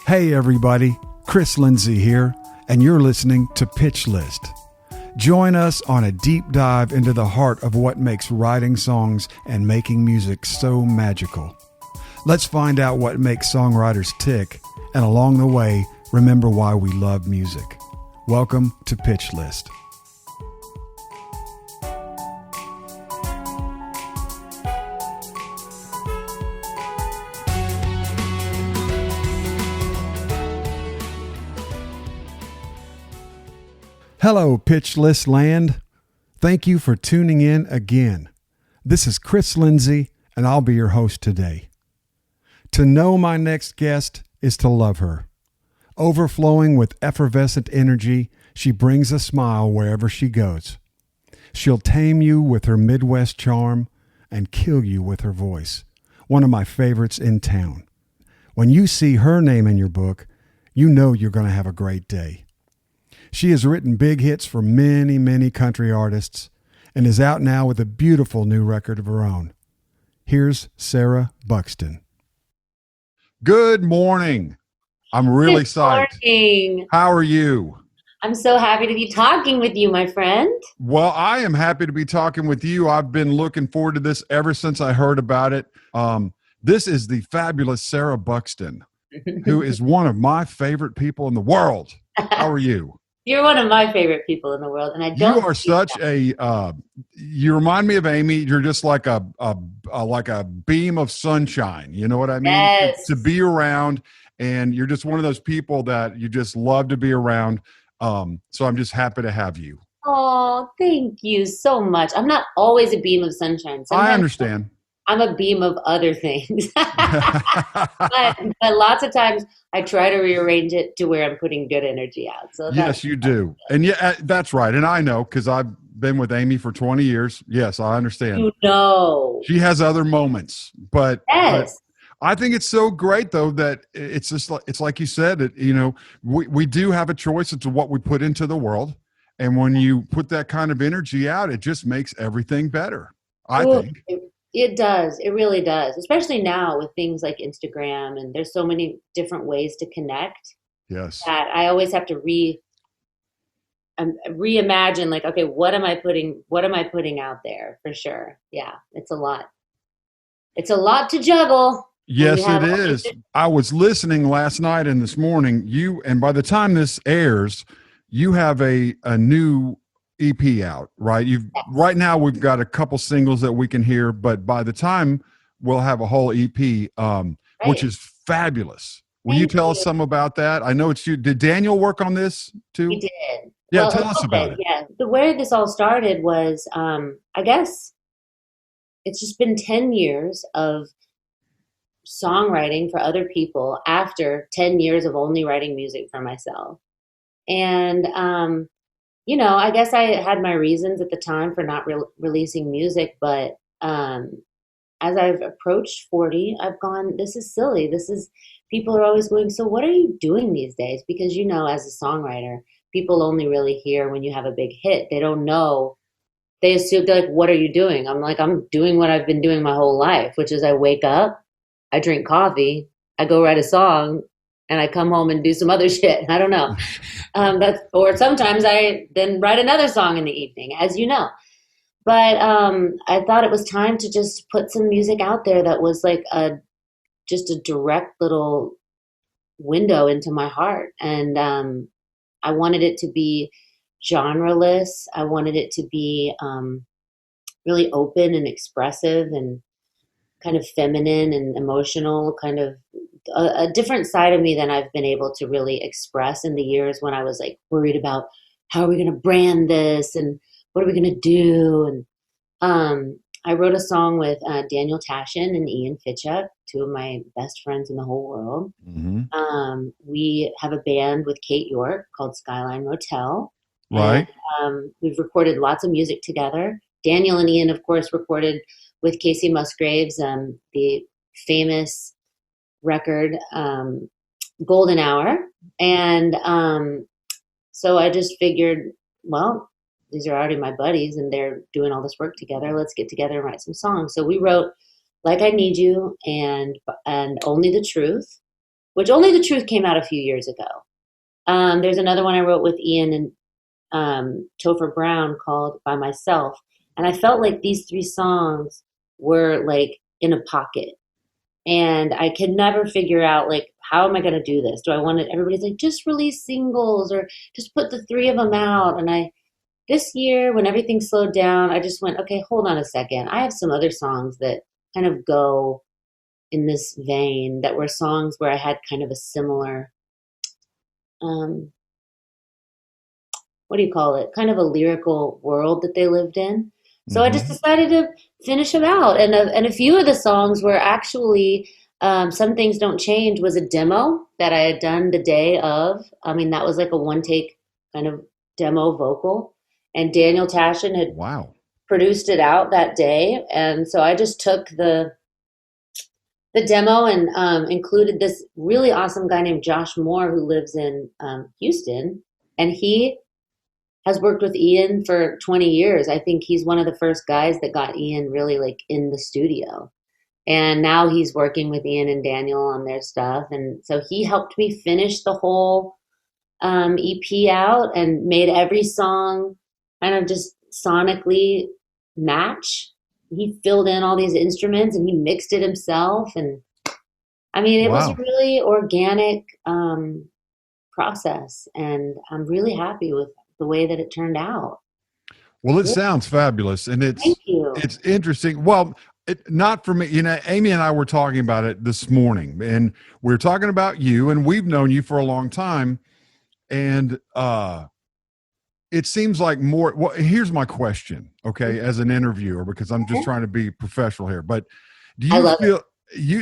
Hey everybody, Chris Lindsay here, and you're listening to Pitch List. Join us on a deep dive into the heart of what makes writing songs and making music so magical. Let's find out what makes songwriters tick, and along the way, remember why we love music. Welcome to Pitch List. Hello, Pitch List land. Thank you for tuning in again. This is Chris Lindsay, and I'll be your host today. To know my next guest is to love her. Overflowing with effervescent energy, she brings a smile wherever she goes. She'll tame you with her Midwest charm and kill you with her voice. One of my favorites in town. When you see her name in your book, you know you're going to have a great day. She has written big hits for many, many country artists and is out now with a beautiful new record of her own. Here's Sarah Buxton. Good morning. I'm really psyched. Morning. How are you? I'm so happy to be talking with you, my friend. Well, I am happy to be talking with you. I've been looking forward to this ever since I heard about it. This is the fabulous Sarah Buxton, who is one of my favorite people in the world. How are you? You're one of my favorite people in the world, and I don't. You are such a. You remind me of Amy. You're just like a beam of sunshine. You know what I mean? Yes. To be around, and you're just one of those people that you just love to be around. So I'm just happy to have you. Oh, thank you so much. I'm not always a beam of sunshine. Sometimes I understand. I'm a beam of other things. but lots of times I try to rearrange it to where I'm putting good energy out. So yes, you do. And yeah, that's right. And I know because I've been with Amy for 20 years. Yes, I understand. You know. She has other moments, but, yes. I think it's so great though that it's just like, it's like you said, we do have a choice into what we put into the world. And when you put that kind of energy out, it just makes everything better. I think. It does. It really does. Especially now with things like Instagram, and there's so many different ways to connect. Yes. That I always have to reimagine, like, okay, what am I putting out there for sure? Yeah, it's a lot. It's a lot to juggle. Yes, it is. I was listening last night and this morning. And by the time this airs, you have a new EP out, right? Right now we've got a couple singles that we can hear, but by the time we'll have a whole EP, which is fabulous. Will you tell us some about that? I know it's you. Did Daniel work on this too? He did. Yeah, well, tell us about it. Yeah, the way this all started was, I guess it's just been 10 years of songwriting for other people after 10 years of only writing music for myself. And, I guess I had my reasons at the time for not releasing music, but as I've approached 40, I've gone, this is silly. People are always going, so what are you doing these days? Because, as a songwriter, people only really hear when you have a big hit. They don't know. They assume, they're like, what are you doing? I'm like, I'm doing what I've been doing my whole life, which is I wake up, I drink coffee, I go write a song, and I come home and do some other shit. I don't know. Or sometimes I then write another song in the evening, as you know. But I thought it was time to just put some music out there that was like just a direct little window into my heart. And I wanted it to be genreless. I wanted it to be really open and expressive and kind of feminine and emotional, kind of a different side of me than I've been able to really express in the years when I was like worried about how are we going to brand this and what are we going to do. And I wrote a song with Daniel Tashin and Ian Fitchup, two of my best friends in the whole world. Mm-hmm. We have a band with Kate York called Skyline Motel. Right. And, we've recorded lots of music together. Daniel and Ian, of course, recorded with Casey Musgraves, the famous record Golden Hour. And so I just figured, well, these are already my buddies and they're doing all this work together. Let's get together and write some songs. So we wrote Like I Need You and Only the Truth, which Only the Truth came out a few years ago. There's another one I wrote with Ian and Topher Brown called By Myself. And I felt like these three songs were like in a pocket. And I could never figure out like, how am I going to do this? Do I want it? Everybody's like, just release singles or just put the three of them out. And this year when everything slowed down, I just went, okay, hold on a second. I have some other songs that kind of go in this vein that were songs where I had kind of a similar, um, what do you call it? Kind of a lyrical world that they lived in. So I just decided to finish them out. And a few of the songs were actually, Some Things Don't Change was a demo that I had done the day of. I mean, that was like a one take kind of demo vocal. And Daniel Tashin had Wow. produced it out that day. And so I just took the demo and included this really awesome guy named Josh Moore who lives in Houston. And he has worked with Ian for 20 years. I think he's one of the first guys that got Ian really like in the studio. And now he's working with Ian and Daniel on their stuff. And so he helped me finish the whole EP out and made every song kind of just sonically match. He filled in all these instruments and he mixed it himself. And I mean, it was a Wow. really organic process. And I'm really happy with the way that it turned out. Well, it Yeah, sounds fabulous, and thank you. it's interesting. Well, not for me. You know, Amy and I were talking about it this morning, and we are talking about you, and we've known you for a long time, and it seems like more. Well, here's my question, okay, as an interviewer, because I'm just trying to be professional here. But do I you love it. feel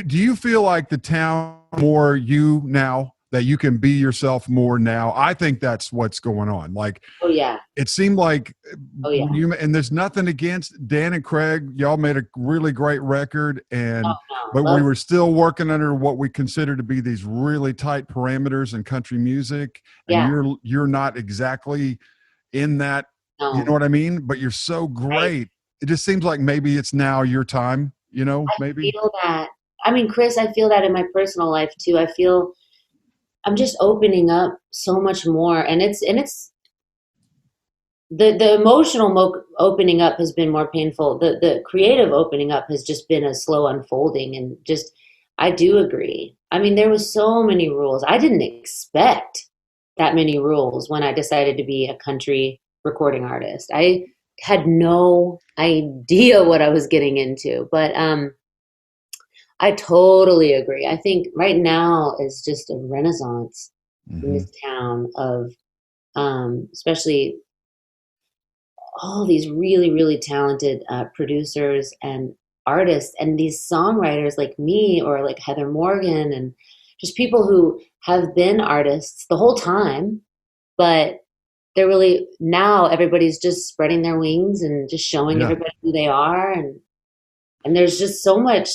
do you feel like the town more you now that you can be yourself more now? I think that's what's going on. Like Oh yeah. it seemed like Oh when yeah. you and there's nothing against Dan and Craig. Y'all made a really great record, Oh and no. but we Love. were still working under what we consider to be these really tight parameters in country music. And Yeah. you're not exactly in that. You know No. what I mean? But you're so Right. great. It just seems like maybe it's now your time. You know, I maybe. feel that. I mean, Chris, I feel that in my personal life too. I feel I'm just opening up so much more, and it's the emotional opening up has been more painful. The creative opening up has just been a slow unfolding, and just I do agree. I mean, there was so many rules. I didn't expect that many rules when I decided to be a country recording artist. I had no idea what I was getting into, but I totally agree. I think right now is just a renaissance in Hmm. this town of especially all these really, really talented producers and artists and these songwriters like me or like Heather Morgan and just people who have been artists the whole time, but they're really now everybody's just spreading their wings and just showing Yeah. everybody who they are and there's just so much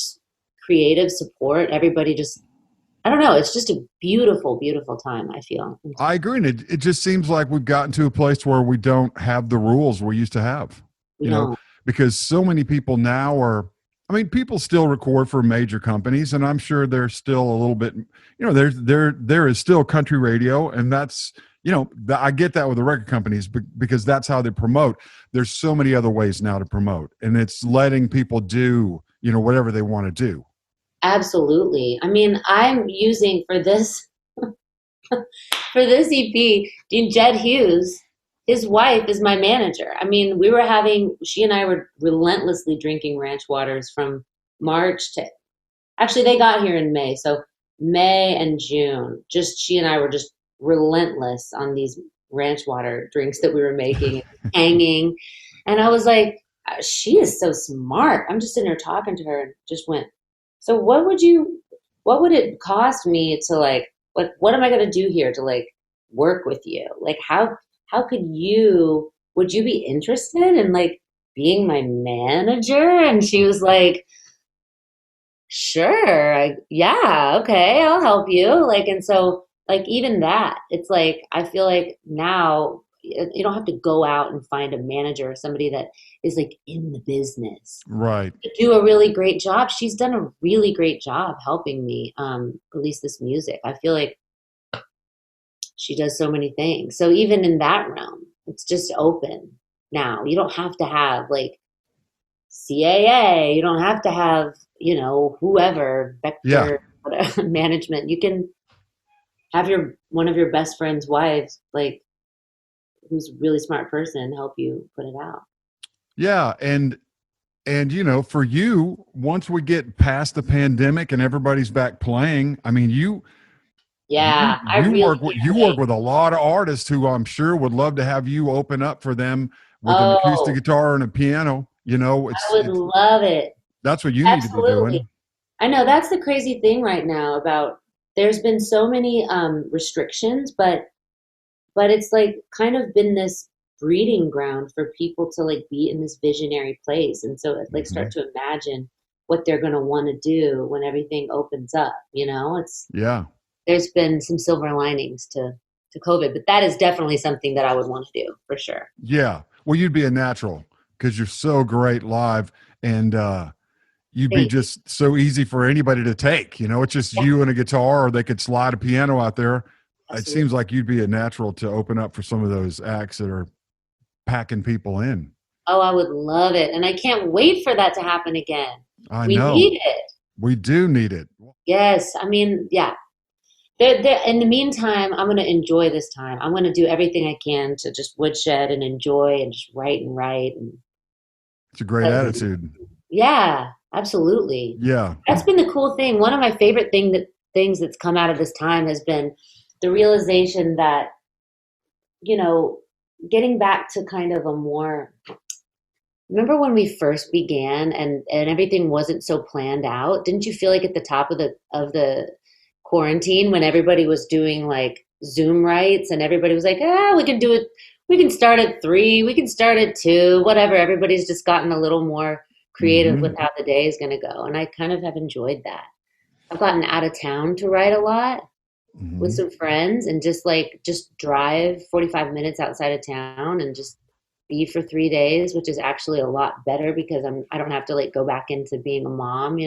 creative support. Everybody just I don't know, it's just a beautiful, beautiful time, I feel. I agree. And it just seems like we've gotten to a place where we don't have the rules we used to have, We you know, don't. because so many people now are, I mean, people still record for major companies, and I'm sure there's still a little bit, there is still country radio, and that's, I get that with the record companies because that's how they promote. There's so many other ways now to promote, and it's letting people do, whatever they want to do. Absolutely. I mean, I'm using for this EP, Jed Hughes, his wife is my manager. I mean, she and I were relentlessly drinking ranch waters from March to, actually, they got here in May. So May and June, just she and I were just relentless on these ranch water drinks that we were making and hanging. And I was like, she is so smart. I'm just sitting there talking to her and just went, so what would it cost me to like what am I going to do here to like work with you? Like how would you be interested in like being my manager? And she was like, sure, yeah, okay, I'll help you. Like, and so like even that, it's like I feel like now you don't have to go out and find a manager or somebody that is like in the business Right. to do a really great job. She's done a really great job helping me release this music. I feel like she does so many things. So even in that realm, it's just open now. You don't have to have like CAA. You don't have to have, whoever, Yeah. Vector whatever, management. You can have one of your best friend's wives, like who's a really smart person, help you put it out. Yeah. And for you, once we get past the pandemic and everybody's back playing, I mean, Yeah, I you really work with can't wait. a lot of artists who I'm sure would love to have you open up for them with an acoustic Oh, guitar and a piano. I would love it. That's what you need to be Absolutely. doing. I know that's the crazy thing right now about there's been so many restrictions, but it's like kind of been this breeding ground for people to like be in this visionary place, and so like Hmm. start to imagine what they're going to want to do when everything opens up. It's Yeah. there's been some silver linings to COVID, but that is definitely something that I would want to do for sure. Yeah. Well, you'd be a natural because you're so great live, and you'd be Thank you. just so easy for anybody to take. It's just Yeah, you and a guitar, or they could slide a piano out there. It absolutely. seems like you'd be a natural to open up for some of those acts that are packing people in. Oh, I would love it, and I can't wait for that to happen again. I We know. need it. We do need it. Yes, I mean, yeah. In the meantime, I'm going to enjoy this time. I'm going to do everything I can to just woodshed and enjoy and just write and write. And It's a great 'cause, attitude. yeah, absolutely. Yeah. That's been the cool thing. One of my favorite things that's come out of this time has been the realization that, you know, getting back to kind of a more, remember when we first began and everything wasn't so planned out? Didn't you feel like at the top of the quarantine when everybody was doing like Zoom rights and everybody was like, we can do it. We can start at 3, we can start at 2, whatever. Everybody's just gotten a little more creative Hmm. with how the day is going to go. And I kind of have enjoyed that. I've gotten out of town to write a lot with Hmm. some friends and just drive 45 minutes outside of town and just be for 3 days, which is actually a lot better because I don't have to like go back into being a mom.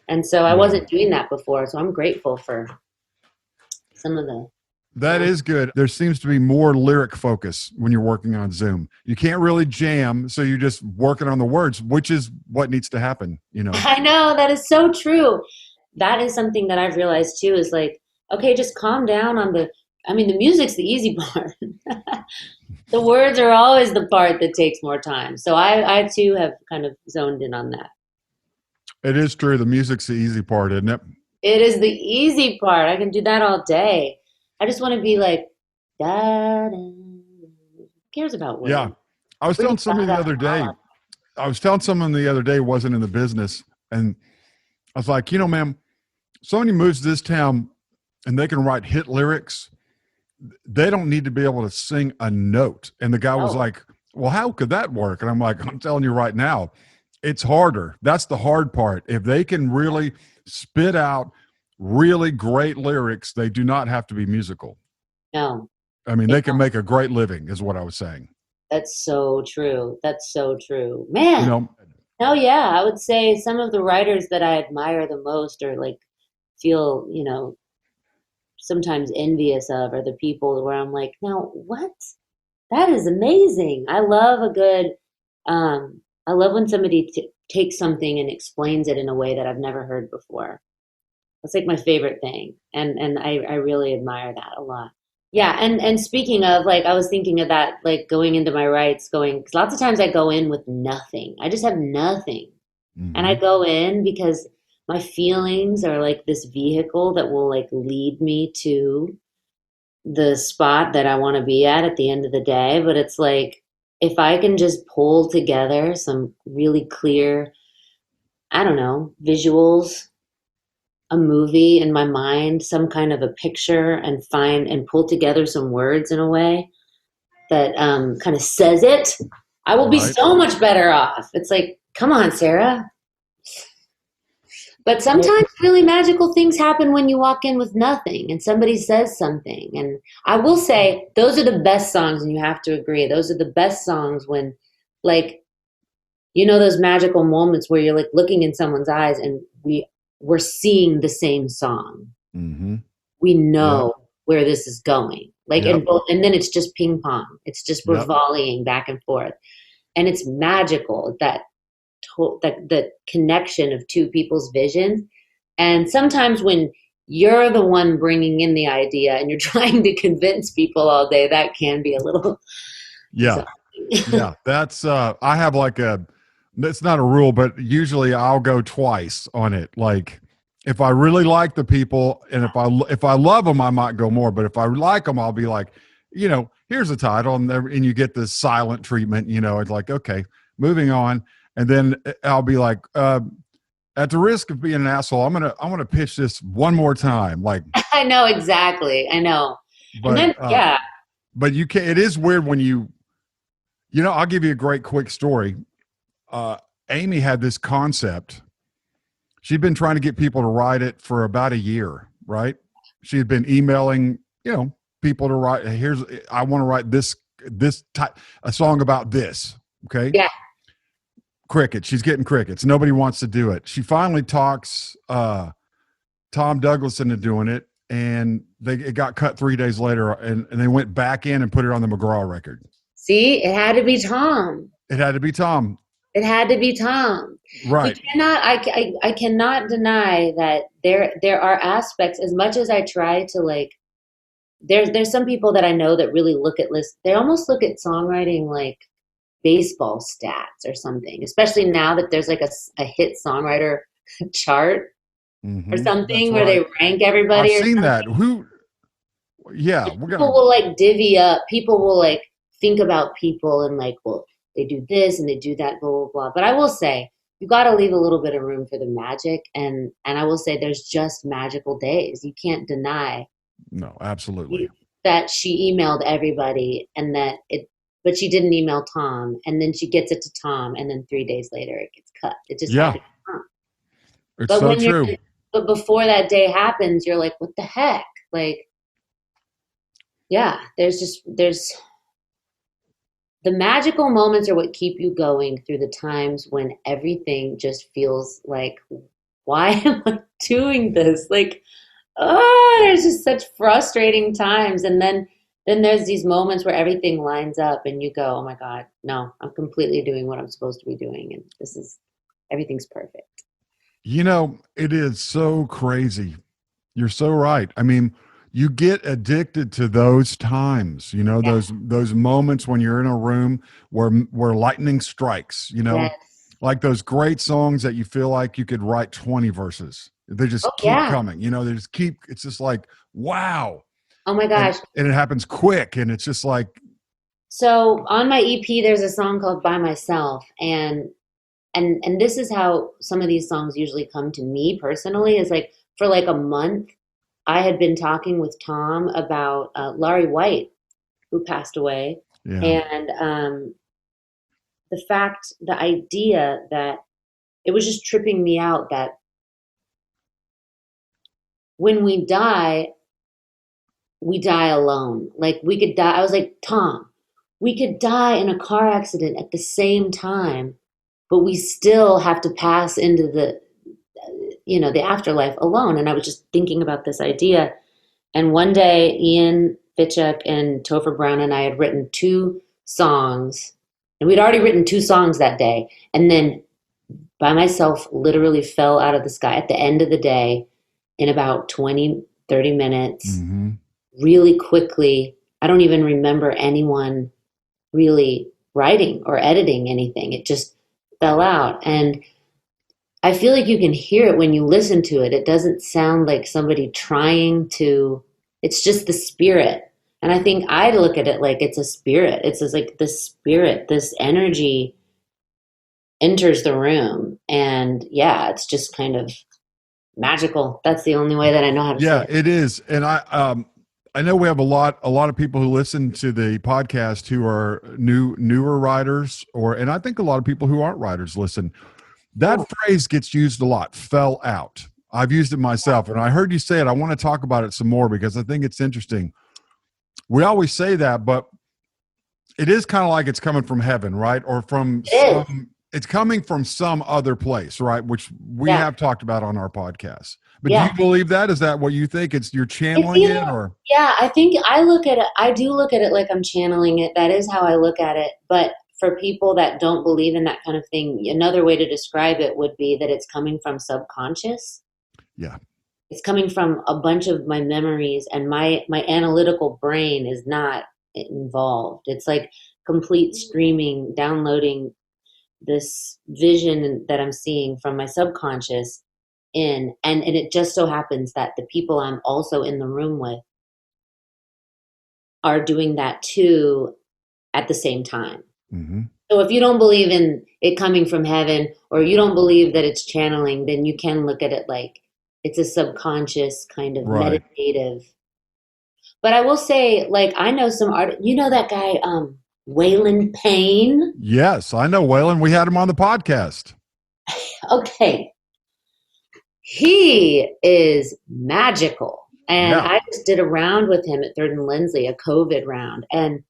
And so I Yeah. wasn't doing that before. So I'm grateful for some of the That time. is good. There seems to be more lyric focus when you're working on Zoom. You can't really jam, so you're just working on the words, which is what needs to happen. I know that is so true. That is something that I've realized too is like, okay, just calm down I mean, the music's the easy part. The words are always the part that takes more time. So I too have kind of zoned in on that. It is true. The music's the easy part, isn't it? It is the easy part. I can do that all day. I just want to be like, da, da, da. Who cares about Yeah. words? I was Bring telling da, somebody da, the other day, da. wasn't in the business. And I was like, ma'am, somebody moves to this town and they can write hit lyrics. They don't need to be able to sing a note. And the guy was Oh, like, well, how could that work? And I'm like, I'm telling you right now, it's harder. That's the hard part. If they can really spit out really great lyrics, they do not have to be musical. no, I mean, they they can don't. make a great living, is what I was saying. That's so true. That's so true. You Man, know, oh yeah, I would say some of the writers that I admire the most or like feel, sometimes envious of are the people where I'm like, now what? That is amazing. I love when somebody takes something and explains it in a way that I've never heard before. That's like my favorite thing. And I really admire that a lot. Yeah, and speaking of like I was thinking of that like going into my rights going cuz lots of times I go in with nothing. I just have nothing. And I hmm go in because my feelings are like this vehicle that will like lead me to the spot that I want to be at the end of the day. But it's like, if I can just pull together some really clear, I don't know, visuals, a movie in my mind, some kind of a picture, and find and pull together some words in a way that kind of says it, I will be right. so much better off. It's like, come on, Sarah. But Well, sometimes really magical things happen when you walk in with nothing and somebody says something. And I will say, those are the best songs, and you have to agree. Those are the best songs when, like, those magical moments where you're like looking in someone's eyes and we're seeing the same song. mm-hmm. We Yep. know where this is going. Like, Yep. and then it's just ping pong. It's just we're Yep. volleying back and forth. And it's magical that the connection of two people's visions. And sometimes when you're the one bringing in the idea and you're trying to convince people all day, that can be a little Yeah. exhausting. Yeah. That's, I have like that's not a rule, but usually I'll go twice on it. Like if I really like the people and if I love them, I might go more, but if I like them, I'll be like, here's the title and you get this silent treatment, it's like, okay, moving on. And then I'll be like, at the risk of being an asshole, I'm gonna pitch this one more time. Like, I know exactly. I know. And but then, yeah. but you can. It is weird when I'll give you a great quick story. Amy had this concept. She'd been trying to get people to write it for about a year, right? She had been emailing, people to write. I want to write this type a song about this. Okay. Yeah. Crickets. She's getting crickets. Nobody wants to do it. She finally talks Tom Douglas into doing it, and it got cut 3 days later, and they went back in and put it on the McGraw record. See, it had to be Tom. It had to be Tom. It had to be Tom. Right. I cannot deny that there are aspects, as much as I try to like, there's some people that I know that really look at lists. They almost look at songwriting like baseball stats or something, especially now that there's like a hit songwriter chart or something where they rank everybody. I've seen that. Yeah, people will like divvy up. People will like think about people and like, well, they do this and they do that, blah, blah, blah. But I will say, you got to leave a little bit of room for the magic. And I will say there's just magical days. You can't deny. No, absolutely. That she emailed everybody but she didn't email Tom. And then she gets it to Tom. And then 3 days later it gets cut. It just had to be Tom. It's but so true. But before that day happens, you're like, what the heck? Like, yeah, there's the magical moments are what keep you going through the times when everything just feels like, why am I doing this? Like, there's just such frustrating times. And then there's these moments where everything lines up and you go, oh my God, no, I'm completely doing what I'm supposed to be doing. And everything's perfect. It is so crazy. You're so right. I mean, you get addicted to those times, those moments when you're in a room where lightning strikes, yes. Like those great songs that you feel like you could write 20 verses. They just keep coming, they just keep, it's just like, wow. Oh my gosh. And it happens quick. And it's just like. So on my EP, there's a song called By Myself. And this is how some of these songs usually come to me personally, is like for like a month, I had been talking with Tom about Laurie White, who passed away. Yeah. And the idea that it was just tripping me out that when we die alone. Like we could die. I was like, Tom, we could die in a car accident at the same time, but we still have to pass into the afterlife alone. And I was just thinking about this idea. And one day, Ian Fitchuk and Topher Brown and I had written 2 songs, and we'd already written 2 songs that day. And then By Myself literally fell out of the sky at the end of the day in about 20, 30 minutes, really quickly. I don't even remember anyone really writing or editing anything. It just fell out. And I feel like you can hear it when you listen to it. It doesn't sound like somebody trying to, it's just the spirit. And I think I look at it like it's a spirit. It's just like the spirit, this energy enters the room. And yeah, it's just kind of magical. That's the only way that I know how to say it. Yeah, it is. And I know we have a lot of people who listen to the podcast who are newer writers, and I think a lot of people who aren't writers listen. That phrase gets used a lot, fell out. I've used it myself, and I heard you say it. I want to talk about it some more because I think it's interesting. We always say that, but it is kind of like it's coming from heaven, right? Or from it's coming from some other place, right? Which we have talked about on our podcast. But do you believe that? Is that what you think? You're channeling it, or? Yeah, I think I look at it. I do look at it like I'm channeling it. That is how I look at it. But for people that don't believe in that kind of thing, another way to describe it would be that it's coming from subconscious. Yeah. It's coming from a bunch of my memories, and my analytical brain is not involved. It's like complete streaming, downloading this vision that I'm seeing from my subconscious in, and it just so happens that the people I'm also in the room with are doing that too at the same time. Mm-hmm. So if you don't believe in it coming from heaven, or you don't believe that it's channeling, then you can look at it like it's a subconscious kind of meditative. But I will say, like, I know some art. You know that guy, Waylon Payne? Yes, I know Waylon. We had him on the podcast. Okay. He is magical. And I just did a round with him at Third and Lindsley, a COVID round. And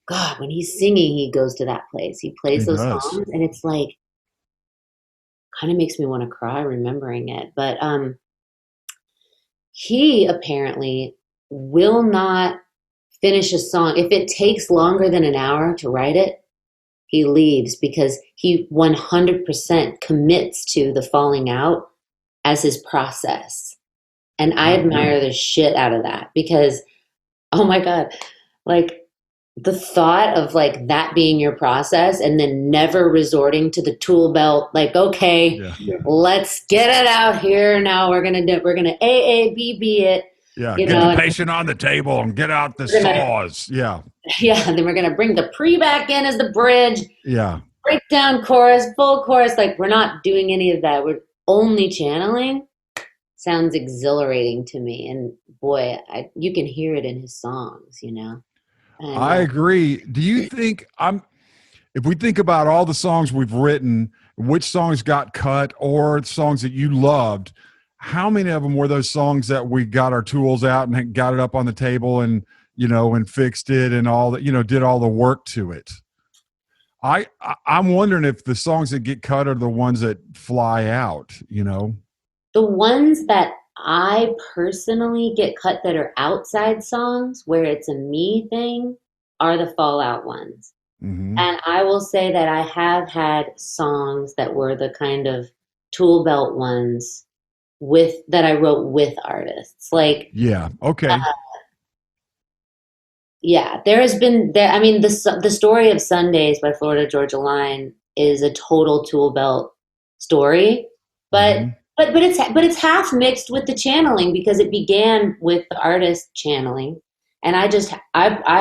God, when he's singing, he goes to that place. He plays those songs, and it's like, kind of makes me want to cry remembering it. But he apparently will not finish a song. If it takes longer than an hour to write it, he leaves, because he 100% commits to the falling out as his process. And I admire the shit out of that, because, oh my God, like the thought of like that being your process and then never resorting to the tool belt, like, okay, let's get it out here. Now we're going to AABB it. Yeah. Get the patient on the table and get out the saws. Yeah. Then we're going to bring the pre back in as the bridge. Yeah. Breakdown chorus, full chorus. Like, we're not doing any of that. We're only channeling. Sounds exhilarating to me. And boy, you can hear it in his songs, you know? And, I agree. Do you think if we think about all the songs we've written, which songs got cut or songs that you loved, how many of them were those songs that we got our tools out and got it up on the table and, and fixed it and all that, did all the work to it? I'm wondering if the songs that get cut are the ones that fly out, The ones that I personally get cut that are outside songs where it's a me thing are the fallout ones. Mm-hmm. And I will say that I have had songs that were the kind of tool belt ones that I wrote with artists. Like, yeah. Okay. There has been I mean, the story of Sundays by Florida Georgia Line is a total tool belt story, but mm-hmm. But it's half mixed with the channeling, because it began with the artist channeling, and I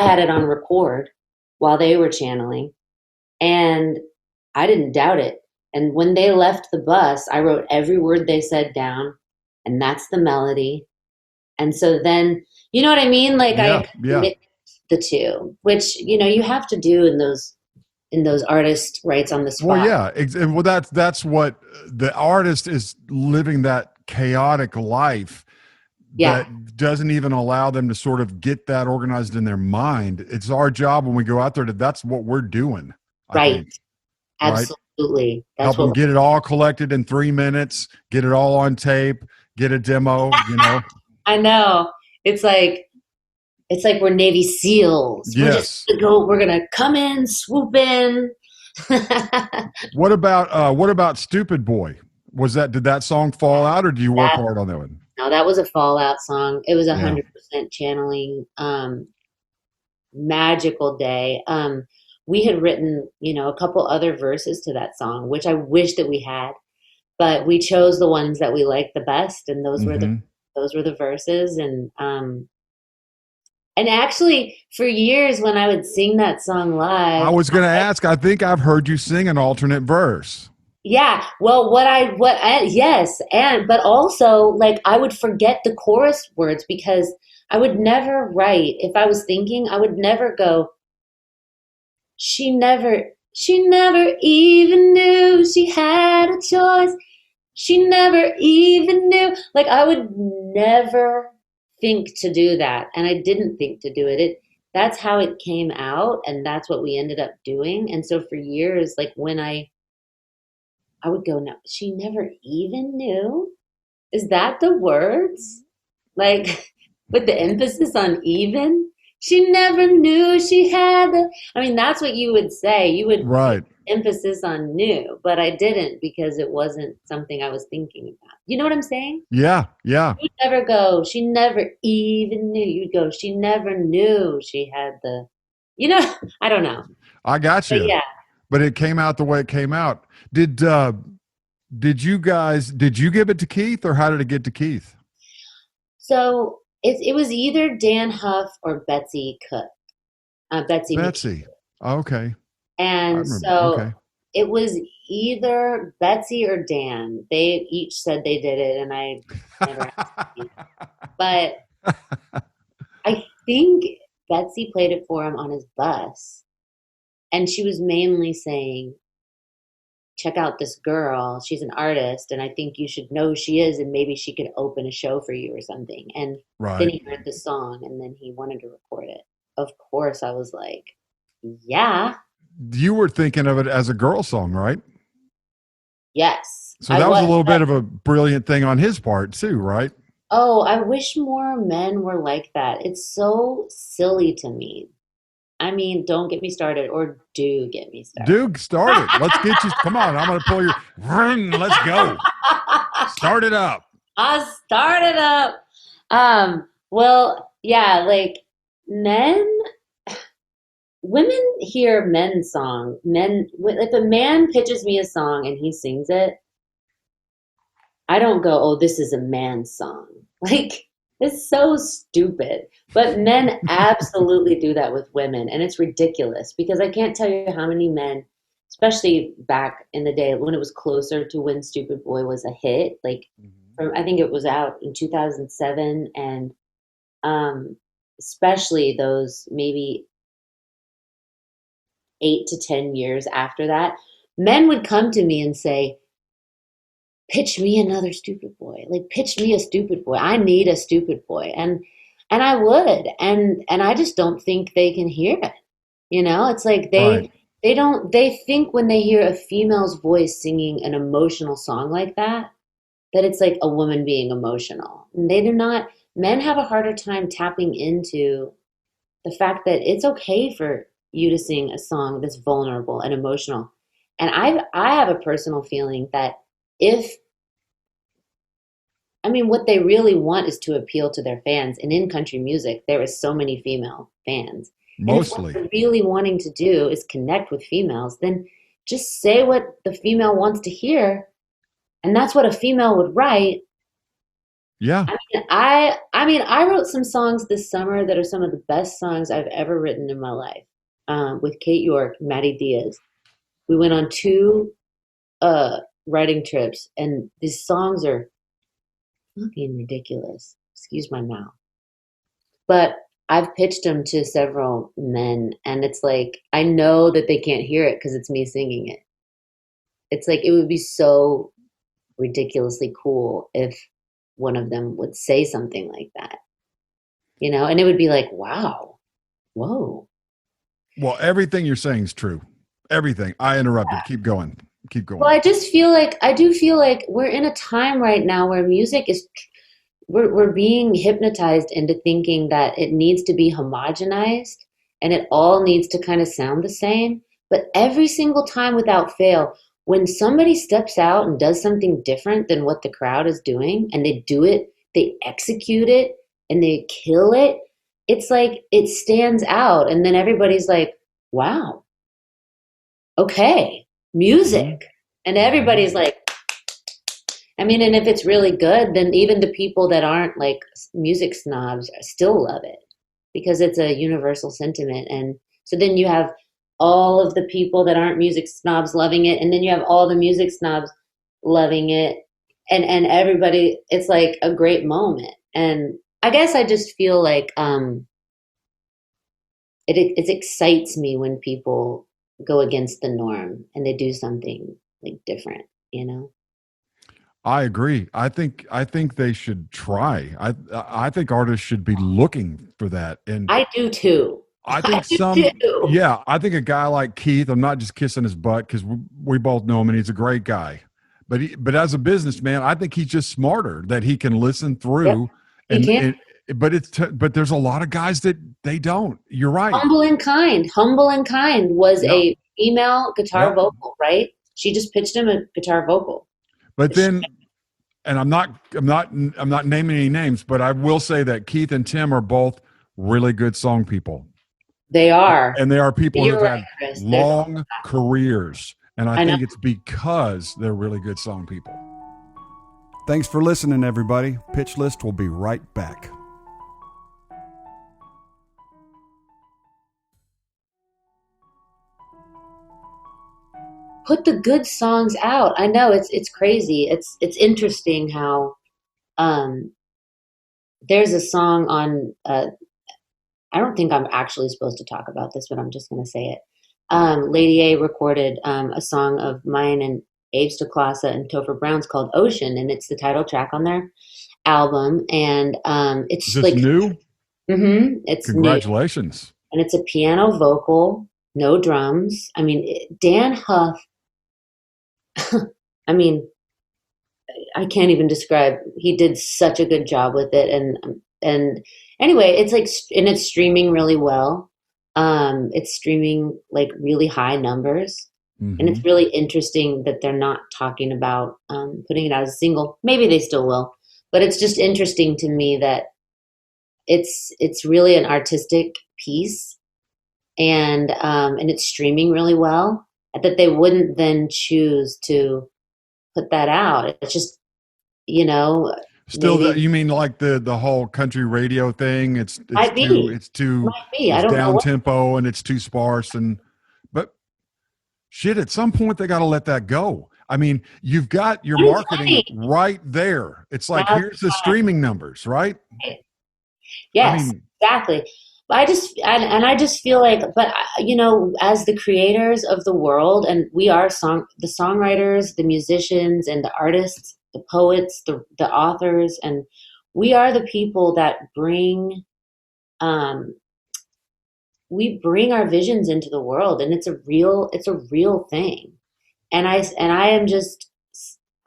had it on record while they were channeling, and I didn't doubt it. And when they left the bus, I wrote every word they said down, and that's the melody. And so then, you know what I mean? Like, I mixed the two, which you have to do in those artist rights on the spot. Well, yeah. Well, that's what the artist is living, that chaotic life that doesn't even allow them to sort of get that organized in their mind. It's our job when we go out there that's what we're doing. I think. Absolutely. Right? Help them get it all collected in 3 minutes, get it all on tape, get a demo, I know. It's like we're Navy SEALs. Yes. We're gonna come in, swoop in. What about Stupid Boy? Did that song fall out, or do you work hard on that one? No, that was a fallout song. It was 100% channeling. Magical day. We had written, a couple other verses to that song, which I wish that we had, but we chose the ones that we liked the best, and those were the verses. And actually, for years when I would sing that song live, I was going to ask. I think I've heard you sing an alternate verse. Yeah. Well, yes, but also, like, I would forget the chorus words, because I would never write. If I was thinking, I would never go, she never She never even knew she had a choice. She never even knew. Like, I would never think to do that. And I didn't think to do it. That's how it came out. And that's what we ended up doing. And so for years, like when I would go, no, she never even knew. Is that the words? Like with the emphasis on even? She never knew she had the. I mean, that's what you would say. You would put Right. emphasis on new, but I didn't because it wasn't something I was thinking about. You know what I'm saying? Yeah. Yeah. You'd never go, she never even knew. You'd go, she never knew she had the, you know, I don't know. I got But you. yeah. But it came out the way it came out. Did you give it to Keith or how did it get to Keith? So it was either Dan Huff or Betsy Cook, Betsy McKee. Betsy. Okay. I And remember. so Okay. it was either Betsy or Dan. They each said they did it, and I never asked them. But I think Betsy played it for him on his bus, and she was mainly saying, check out this girl. She's an artist, and I think you should know who she is, and maybe she could open a show for you or something. And then Right. he heard the song, and then he wanted to record it. Of course, I was like, yeah, You were thinking of it as a girl song, right? yes, So I that was a was. little bit of a brilliant thing on his part too, right? Oh, I wish more men were like that. It's so silly to me. I mean, don't get me started, or do get me started. Dude, start it. Let's get you. Come on. I'm going to pull your. Let's go. Start it up. I started up. Well, yeah, like men, women hear men's song. Men, if a man pitches me a song and he sings it, I don't go, oh, this is a man's song. Like, it's so stupid. But men absolutely do that with women. And it's ridiculous because I can't tell you how many men, especially back in the day when it was closer to when Stupid Boy was a hit, like I think it was out in 2007. And um, especially those maybe 8 to 10 years after that, men would come to me and say, pitch me another stupid boy, like pitch me a stupid boy, I need a stupid boy. And I would, and I just don't think they can hear it. It's like Right. they think when they hear a female's voice singing an emotional song like that it's like a woman being emotional, and they do not. Men have a harder time tapping into the fact that it's okay for you to sing a song that's vulnerable and emotional. And I have a personal feeling that if I mean, what they really want is to appeal to their fans. And in country music, there is so many female fans. And if what Mostly. they're really wanting to do is connect with females, then just say what the female wants to hear. And that's what a female would write. Yeah. I wrote some songs this summer that are some of the best songs I've ever written in my life. With Kate York, Maddie Diaz. We went on two writing trips, and these songs are fucking ridiculous. Excuse my mouth. But I've pitched them to several men, and it's like, I know that they can't hear it because it's me singing it. It's like, it would be so ridiculously cool if one of them would say something like that, and it would be like, wow, whoa. Well, everything you're saying is true. Everything. I interrupted. Keep going. Keep Well, going. I do feel like we're in a time right now where music is we're being hypnotized into thinking that it needs to be homogenized and it all needs to kind of sound the same. But every single time without fail, when somebody steps out and does something different than what the crowd is doing, and they do it, they execute it, and they kill it, it's like it stands out. And then everybody's like, wow, okay, Mhm. music. And everybody's like, I mean, and if it's really good, then even the people that aren't like music snobs still love it because it's a universal sentiment. And so then you have all of the people that aren't music snobs loving it, and then you have all the music snobs loving it, and everybody. It's like a great moment. And I guess I just feel like it excites me when people go against the norm and they do something like different, you know? I agree. I think they should try. I think artists should be looking for that. And I do too. I I think do some, too. yeah, I think a guy like Keith, I'm not just kissing his butt because we both know him and he's a great guy. But as a businessman, I think he's just smarter that he can listen Yep. through He and, can. and but there's a lot of guys that they don't. You're right. Humble and Kind. Humble and Kind was Yep. a female guitar Yep. vocal, right? She just pitched him a guitar vocal. But then, and I'm not naming any names, but I will say that Keith and Tim are both really good song people. They are. And they are people who've You're right, had Chris. There's long careers. And I I know. think it's because they're really good song people. Thanks for listening, everybody. Pitch List will be right back. Put the good songs out. I know it's crazy. It's interesting how um there's a song on I don't think I'm actually supposed to talk about this, but I'm just going to say it. Lady A recorded a song of mine and Abe's DeClassa and Topher Brown's called Ocean, and it's the title track on their album. And Is it's this like, new? it's new. Congratulations. And it's a piano vocal, no drums. I mean, Dan Huff, I mean, I can't even describe. He did such a good job with it, and anyway, it's like, and it's streaming really well. It's streaming like really high numbers, and Mm-hmm. it's really interesting that they're not talking about putting it out as a single. Maybe they still will, but it's just interesting to me that it's really an artistic piece, and it's streaming really well. That they wouldn't then choose to put that out. It's just, you know, Still, maybe you mean like the whole country radio thing? might be, might be. I it's don't know down what. tempo and it's too sparse but shit, at some point they got to let that go. I mean, you've got your marketing 2020. right there. It's like That's here's the streaming numbers, right? right. I Yes, mean, exactly. But and I just feel like, but you know, as the creators of the world, and we are the songwriters, the musicians, and the artists, the poets, the authors, and we are the people that um, we bring our visions into the world, and it's a real thing. And I am just,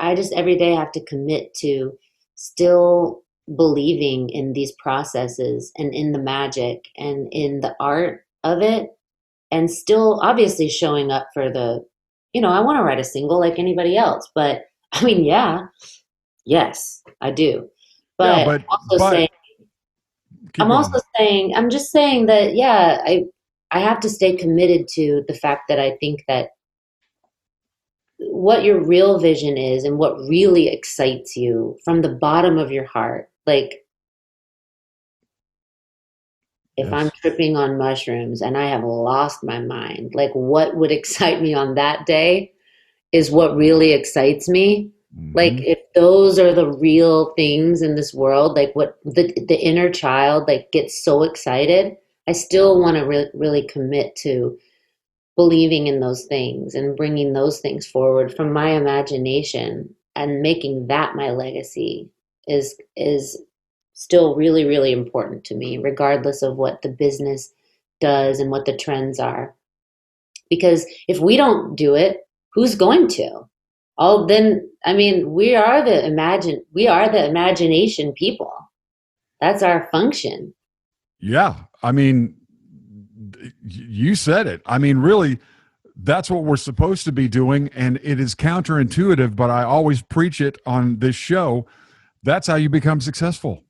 I just every day have to commit to still believing in these processes and in the magic and in the art of it, and still obviously showing up for I want to write a single like anybody else, but I mean, yeah, yes, I do. yeah, But also saying, but keep going. I'm just saying that, yeah, I have to stay committed to the fact that I think that what your real vision is and what really excites you from the bottom of your heart. Like, if I'm Yes. tripping on mushrooms and I have lost my mind, like what would excite me on that day is what really excites me. Like, Mm-hmm. if those are the real things in this world, like what the inner child like gets so excited, I still want to really commit to believing in those things and bringing those things forward from my imagination and making that my legacy is still really, really important to me, regardless of what the business does and what the trends are. Because if we don't do it, who's going to? All then, I mean, we are the imagination people. That's our function. Yeah. I mean, you said it. I mean, really, that's what we're supposed to be doing. And it is counterintuitive, but I always preach it on this show. That's how you become successful.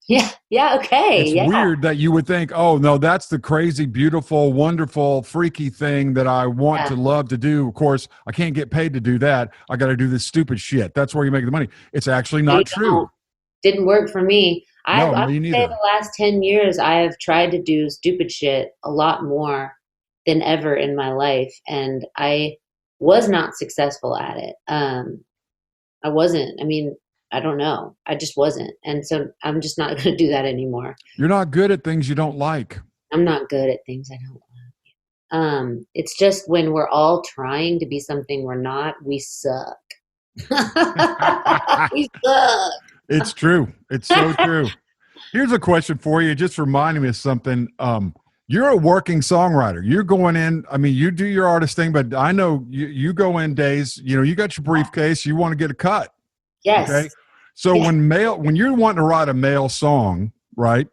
Yeah, yeah, okay, It's yeah. weird that you would think, oh, no, that's the crazy, beautiful, wonderful, freaky thing that I want Yeah. to love to do. Of course, I can't get paid to do that. I got to do this stupid shit. That's where you make the money. It's actually You not true. don't. Didn't work for me. No, I me would say neither. the last 10 years I have tried to do stupid shit a lot more than ever in my life, and I was not successful at it. I wasn't. I mean, I don't know. I just wasn't. And so I'm just not going to do that anymore. You're not good at things you don't like. I'm not good at things I don't like. It's just when we're all trying to be something we're not, we suck. We suck. It's true. It's so true. Here's a question for you. Just reminding me of something. You're a working songwriter. You're going in. I mean, you do your artist thing, but I know you go in days. You know, you got your briefcase. You want to get a cut. Yes. Okay. So when you're wanting to write a male song, right?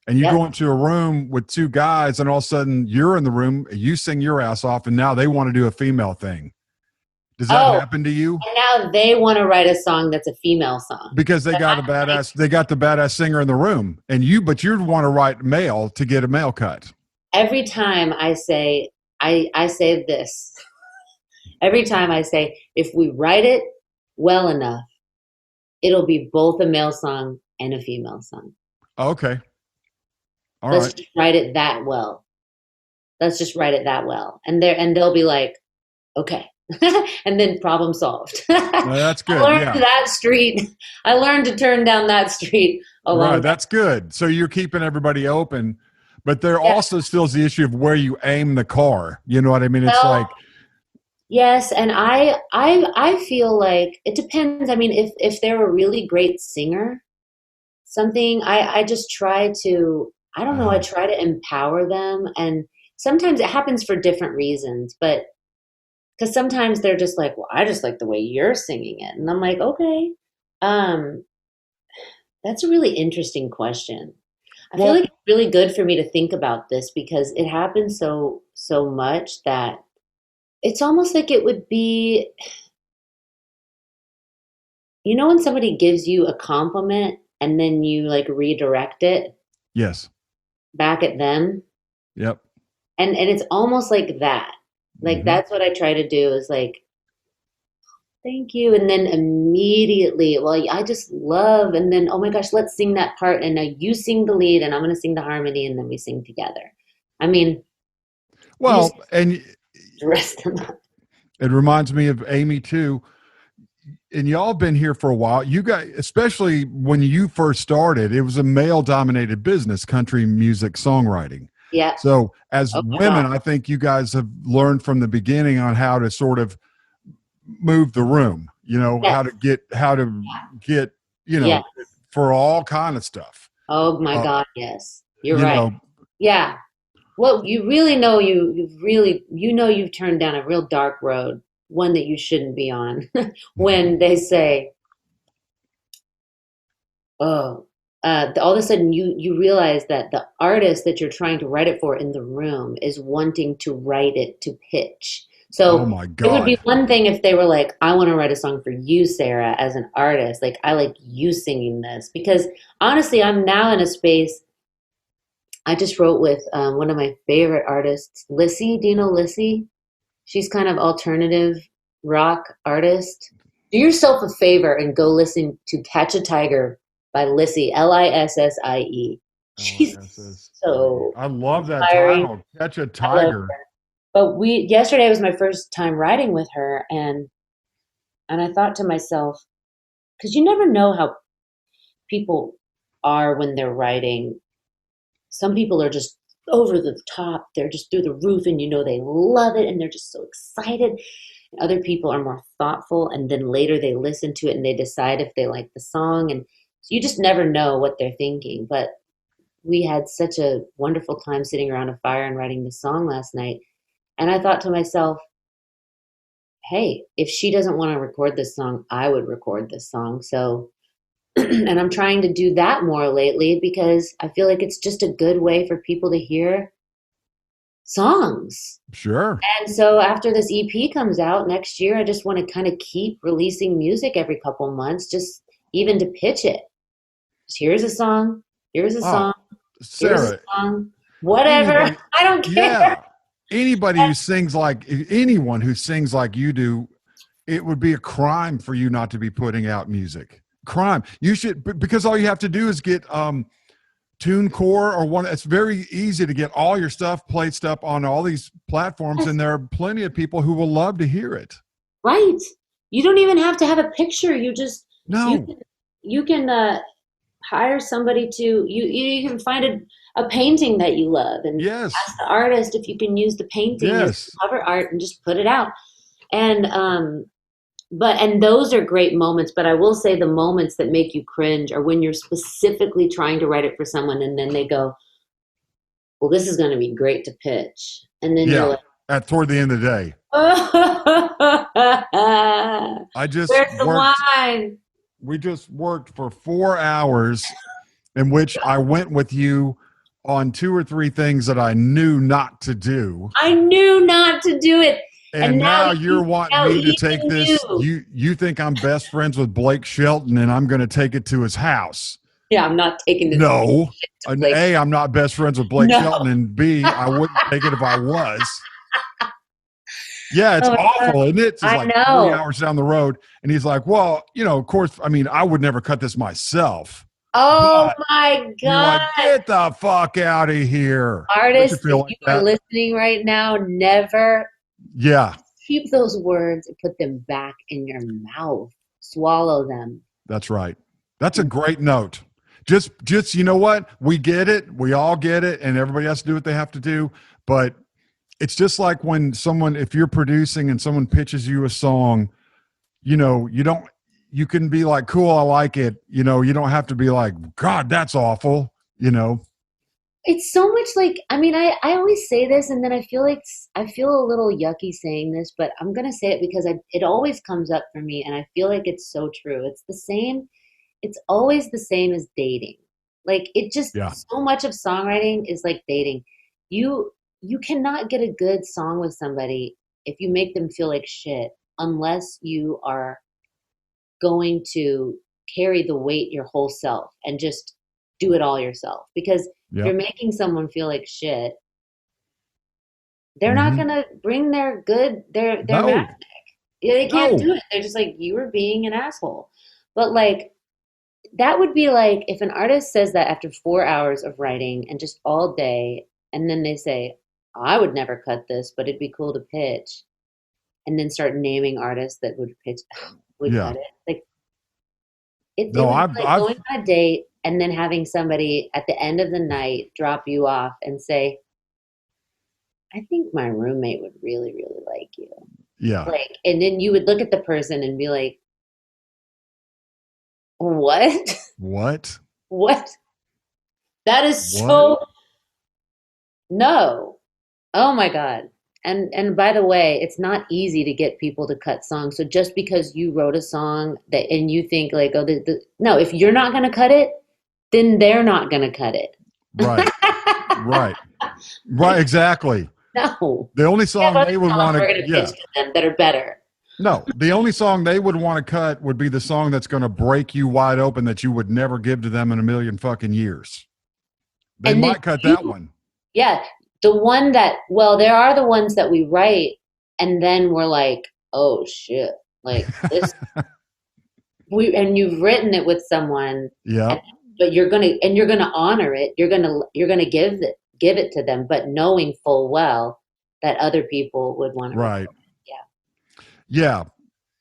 And you go into a room with two guys, and all of a sudden you're in the room, you sing your ass off, and now they want to do a female thing. Does that happen to you? And now they want to write a song that's a female song because they got they got the badass singer in the room, but you want to write male to get a male cut. Every time I say, I say this. Every time I say, if we write it well enough, it'll be both a male song and a female song. Okay. Let's just write it that well. Let's just write it that well. And they'll be like, okay. And then problem solved. No, that's good. I learned that street. I learned to turn down that street a long time. That's good. So you're keeping everybody open, but there also still is the issue of where you aim the car. You know what I mean? It's like, yes, and I feel like it depends. I mean, if they're a really great singer, I just try to, I don't know, I try to empower them, and sometimes it happens for different reasons, but because sometimes they're just like, well, I just like the way you're singing it. And I'm like, okay. That's a really interesting question. I feel like it's really good for me to think about this because it happens so much that it's almost like it would be, you know, when somebody gives you a compliment and then you like redirect it. Yes. Back at them. Yep. And it's almost like that. Like, that's what I try to do is like, thank you. And then immediately, well, I just love, and then, oh my gosh, let's sing that part. And now you sing the lead and I'm going to sing the harmony and then we sing together. I mean. Well, and dress them up. It reminds me of Amy too. And y'all been here for a while. You guys, especially when you first started, it was a male dominated business, country music songwriting. Yeah. So as women, I think you guys have learned from the beginning on how to sort of move the room, you know, how to get, you know, for all kind of stuff. Oh my God. Yes. You're right. Yeah. Well, you really know you've turned down a real dark road, one that you shouldn't be on when they say, all of a sudden you realize that the artist that you're trying to write it for in the room is wanting to write it to pitch. So oh my God. It would be one thing if they were like, I want to write a song for you, Sarah, as an artist. Like, I like you singing this. Because honestly, I'm now in a space. I just wrote with one of my favorite artists, Lissy. Do you know Lissy? She's kind of alternative rock artist. Do yourself a favor and go listen to Catch a Tiger by Lissy, Lissie. She's so I love that inspiring. title, Catch a Tiger. But yesterday was my first time writing with her, and I thought to myself, because you never know how people are when they're writing. Some people are just over the top. They're just through the roof, and you know they love it, and they're just so excited. And other people are more thoughtful, and then later they listen to it and they decide if they like the song. And so you just never know what they're thinking. But we had such a wonderful time sitting around a fire and writing the song last night. And I thought to myself, hey, if she doesn't want to record this song, I would record this song. So, and I'm trying to do that more lately because I feel like it's just a good way for people to hear songs. Sure. And so after this EP comes out next year, I just want to kind of keep releasing music every couple months, just even to pitch it. Just here's a song. Here's a song. Sarah, here's a song. Whatever. I don't care. Yeah. Anyone who sings like you do, it would be a crime for you not to be putting out music. Crime. You should, because all you have to do is get TuneCore or one. It's very easy to get all your stuff placed up on all these platforms, and there are plenty of people who will love to hear it. Right. You don't even have to have a picture. You just you can hire somebody to you can find a painting that you love and Yes. ask the artist if you can use the painting as Yes. cover art and just put it out. And and those are great moments, but I will say the moments that make you cringe are when you're specifically trying to write it for someone and then they go, well, this is going to be great to pitch. And then you're Yeah. like, At toward the end of the day, I just where's the worked. wine? We just worked for 4 hours in which I went with you on 2 or 3 things that I knew not to do. I knew not to do it. And now you're wanting me to take even this. You think I'm best friends with Blake Shelton and I'm going to take it to his house. Yeah, I'm not taking this. No. And A, I'm not best friends with Blake Shelton. And B, I wouldn't take it if I was. Yeah, it's awful, isn't it? It's like 3 hours down the road. And he's like, well, of course, I mean, I would never cut this myself. Oh my God. You're like, get the fuck out of here. Artists, if you are listening right now, never keep those words and put them back in your mouth. Swallow them. That's right. That's a great note. Just you know what? We get it. We all get it. And everybody has to do what they have to do. But it's just like when if you're producing and someone pitches you a song, you can be like, cool, I like it. You don't have to be like, God, that's awful. It's so much like, I mean, I always say this and then I feel a little yucky saying this, but I'm going to say it because it always comes up for me and I feel like it's so true. It's the same. It's always the same as dating. Like so much of songwriting is like dating. You cannot get a good song with somebody if you make them feel like shit unless you are going to carry the weight your whole self and just do it all yourself. Because if you're making someone feel like shit, they're not going to bring their magic. They can't do it. They're just like, you were being an asshole. But like, that would be like if an artist says that after 4 hours of writing and just all day, and then they say, I would never cut this, but it'd be cool to pitch, and then start naming artists that would cut it. Like it was like going on a date and then having somebody at the end of the night drop you off and say, I think my roommate would really, really like you. Yeah. Like, and then you would look at the person and be like, what? What? That is so no. Oh my God. And by the way, it's not easy to get people to cut songs. So just because you wrote a song and you think like, no, if you're not going to cut it, then they're not going to cut it. Right. Right. Exactly. No. The only song they would want to pitch to them that are better. No, the only song they would want to cut would be the song that's going to break you wide open that you would never give to them in a million fucking years. They might cut that one. Yeah. The one that, there are the ones that we write and then we're like, oh shit. Like this, and you've written it with someone. Yeah. But you're going to honor it. You're going to give it to them, but knowing full well that other people would want to. Right. Yeah.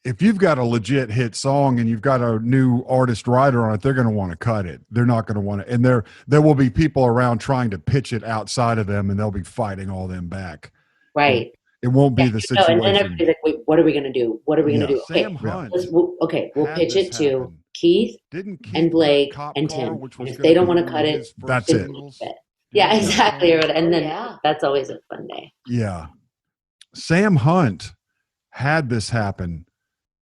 If you've got a legit hit song and you've got a new artist writer on it, they're going to want to cut it. They're not going to want to. And there will be people around trying to pitch it outside of them and they'll be fighting all them back. Right. It won't be the situation. And then everybody's like, wait, what are we going to do? What are we going to do? Sam Hunt. We'll pitch it to Keith and Blake and Tim. And if they don't want to cut it, that's it. Yeah, exactly. And then that's always a fun day. Yeah. Sam Hunt had this happen.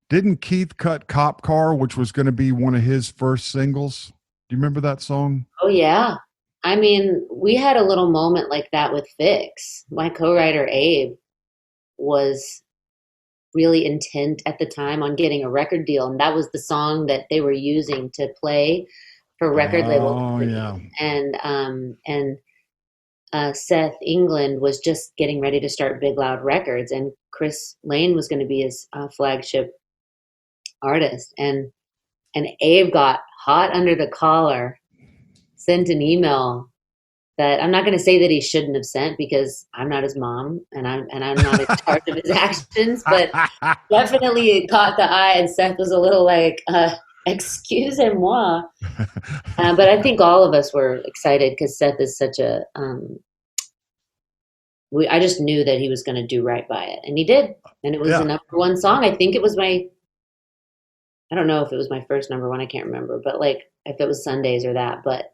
Didn't Keith cut Cop Car, which was going to be one of his first singles? Do you remember that song? Oh, yeah. I mean, we had a little moment like that with Fix. My co-writer, Abe, was really intent at the time on getting a record deal. And that was the song that they were using to play for record label. Oh, yeah. And Seth England was just getting ready to start Big Loud Records, and Chris Lane was going to be his flagship artist. And Abe got hot under the collar, sent an email that I'm not going to say that he shouldn't have sent because I'm not his mom and I'm not in charge of his actions, but definitely it caught the eye. And Seth was a little like, Excusez-moi. But I think all of us were excited because Seth is such a. I just knew that he was going to do right by it, and he did. And it was a Yeah. number one song. I think it was my. I don't know if it was my first number one. I can't remember, but like if it was Sundays or that. But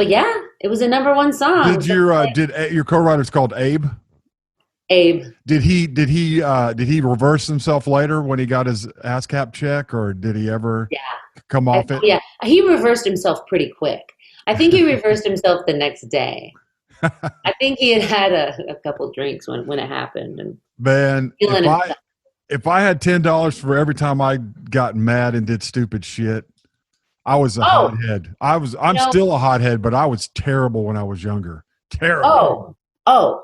yeah, it was a number one song. Did So, your co-writer's called Abe? Abe. Did he reverse himself later when he got his ASCAP check, or did he ever Yeah. come off it? Yeah, he reversed himself pretty quick. I think he reversed himself the next day. I think he had a couple drinks when it happened, and Man, feeling himself. if I had $10 for every time I got mad and did stupid shit, I was a Oh, hothead. I'm still a hothead, but I was terrible when I was younger. Terrible. Oh,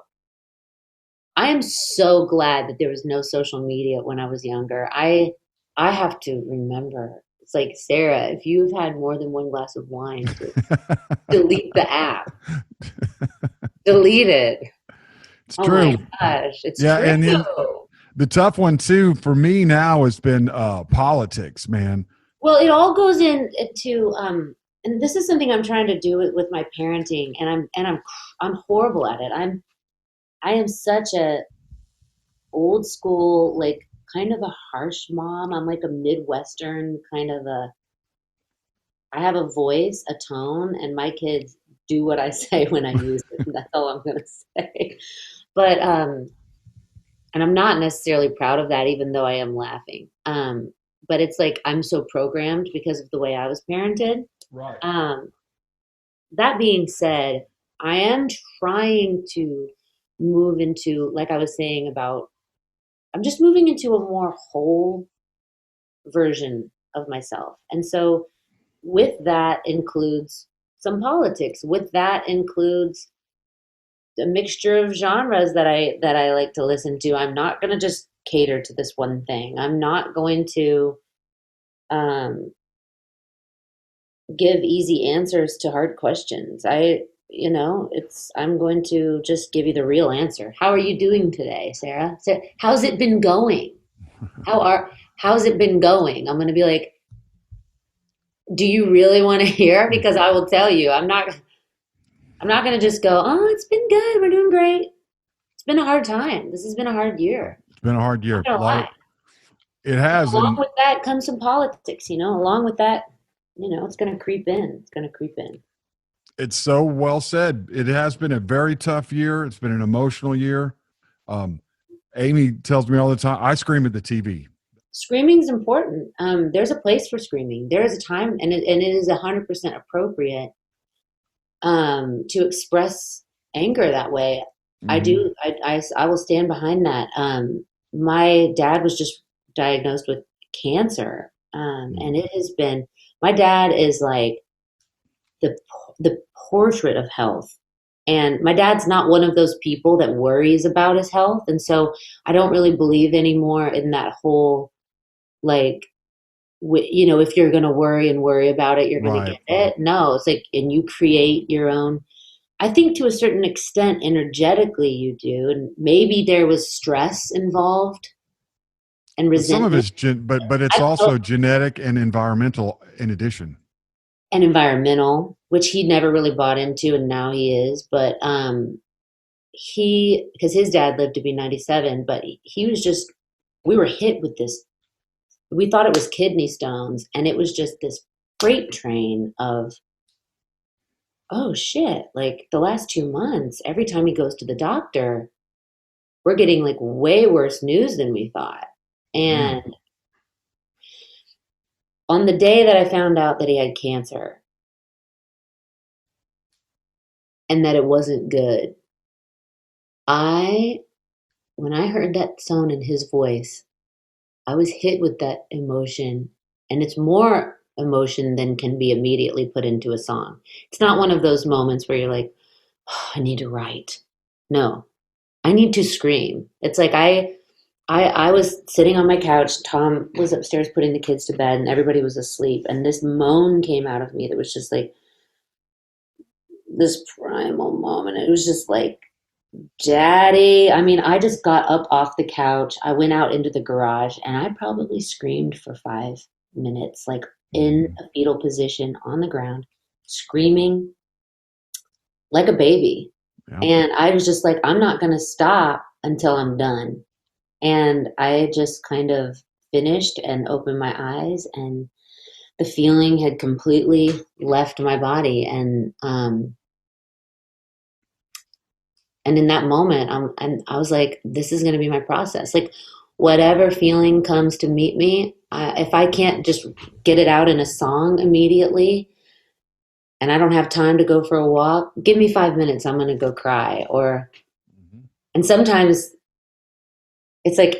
I am so glad that there was no social media when I was younger. I have to remember. It's like, Sarah, if you've had more than one glass of wine, delete the app. Delete it. It's Oh true. my gosh, it's Yeah, true. and then the tough one too for me now has been politics, man. Well, it all goes into and this is something I'm trying to do with my parenting, and I'm horrible at it. I am such a old school, like kind of a harsh mom. I'm like a Midwestern kind of a. I have a voice, a tone, and my kids do what I say when I use it. That's all I'm gonna say. But and I'm not necessarily proud of that, even though I am laughing. But it's like I'm so programmed because of the way I was parented. Right. That being said, I am trying to move into, like I was saying about, I'm just moving into a more whole version of myself. And so with that includes some politics. With that includes a mixture of genres that I like to listen to. I'm not going to just cater to this one thing. I'm not going to um, give easy answers to hard questions. I'm going to just give you the real answer. How are you doing today, Sarah? How's it been going? How's it been going? I'm going to be like, do you really want to hear? Because I will tell you, I'm not going to just go, oh, it's been good. We're doing great. It's been a hard time. This has been a hard year. It's been a hard year. It has. Along with that comes some politics, along with that, it's going to creep in. It's going to creep in. It's so well said. It has been a very tough year. It's been an emotional year. Amy tells me all the time, I scream at the TV. Screaming is important. There's a place for screaming. There is a time, and it is 100% appropriate to express anger that way. Mm-hmm. I do. I will stand behind that. My dad was just diagnosed with cancer, and it has been. My dad is like the portrait of health, and my dad's not one of those people that worries about his health, and so I don't really believe anymore in that whole like. If you're going to worry about it, you're going to get it. No, it's like, and you create your own. I think to a certain extent, energetically, you do, and maybe there was stress involved and resentment. Some of it's but it's also genetic and environmental in addition. And environmental, which he never really bought into, and now he is. But because his dad lived to be 97, but he was just. We were hit with this. We thought it was kidney stones, and it was just this freight train of, oh shit, like the last 2 months, every time he goes to the doctor, we're getting like way worse news than we thought. And on the day that I found out that he had cancer and that it wasn't good, when I heard that tone in his voice, I was hit with that emotion, and it's more emotion than can be immediately put into a song. It's not one of those moments where you're like, oh, I need to write. No, I need to scream. It's like I was sitting on my couch. Tom was upstairs putting the kids to bed, and everybody was asleep. And this moan came out of me that was just like this primal moment. It was just like, Daddy. I mean, I just got up off the couch. I went out into the garage, and I probably screamed for 5 minutes, like in a fetal position on the ground, screaming like a baby. Yeah. And I was just like, I'm not going to stop until I'm done. And I just kind of finished and opened my eyes, and the feeling had completely left my body. And in that moment, and I was like, this is going to be my process. Like, whatever feeling comes to meet me, if I can't just get it out in a song immediately, and I don't have time to go for a walk, give me 5 minutes. I'm going to go cry. And sometimes it's like,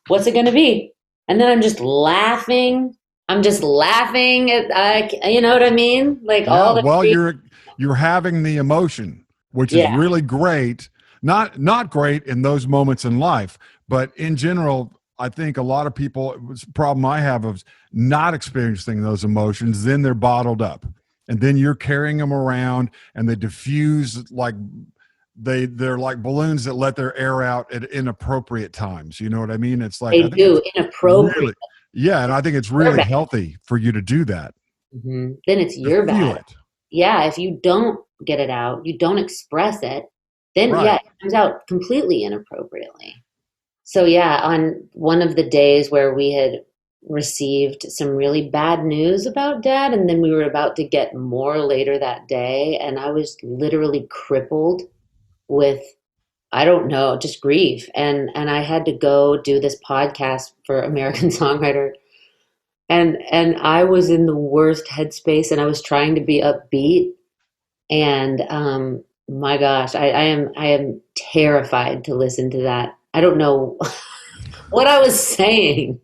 what's it going to be? And then I'm just laughing. I'm just laughing at, you know what I mean? Like Yeah, all the, well, you're having the emotion, which is yeah, really great. Not great in those moments in life, but in general, I think a lot of people, it's a problem I have of not experiencing those emotions, then they're bottled up. And then you're carrying them around and they diffuse like they're like balloons that let their air out at inappropriate times. You know what I mean? It's like I they think it's do inappropriate. really yeah, and I think it's You're really bad. healthy for you to do that, Then it's to your feel bad. it. Yeah, if you don't get it out, you don't express it, then yeah, Right. it comes out completely inappropriately. So yeah, on one of the days where we had received some really bad news about dad, and then we were about to get more later that day, and I was literally crippled with, I don't know, just grief. And I had to go do this podcast for American Songwriter, and I was in the worst headspace, and I was trying to be upbeat. And my gosh, I am terrified to listen to that. I don't know what I was saying.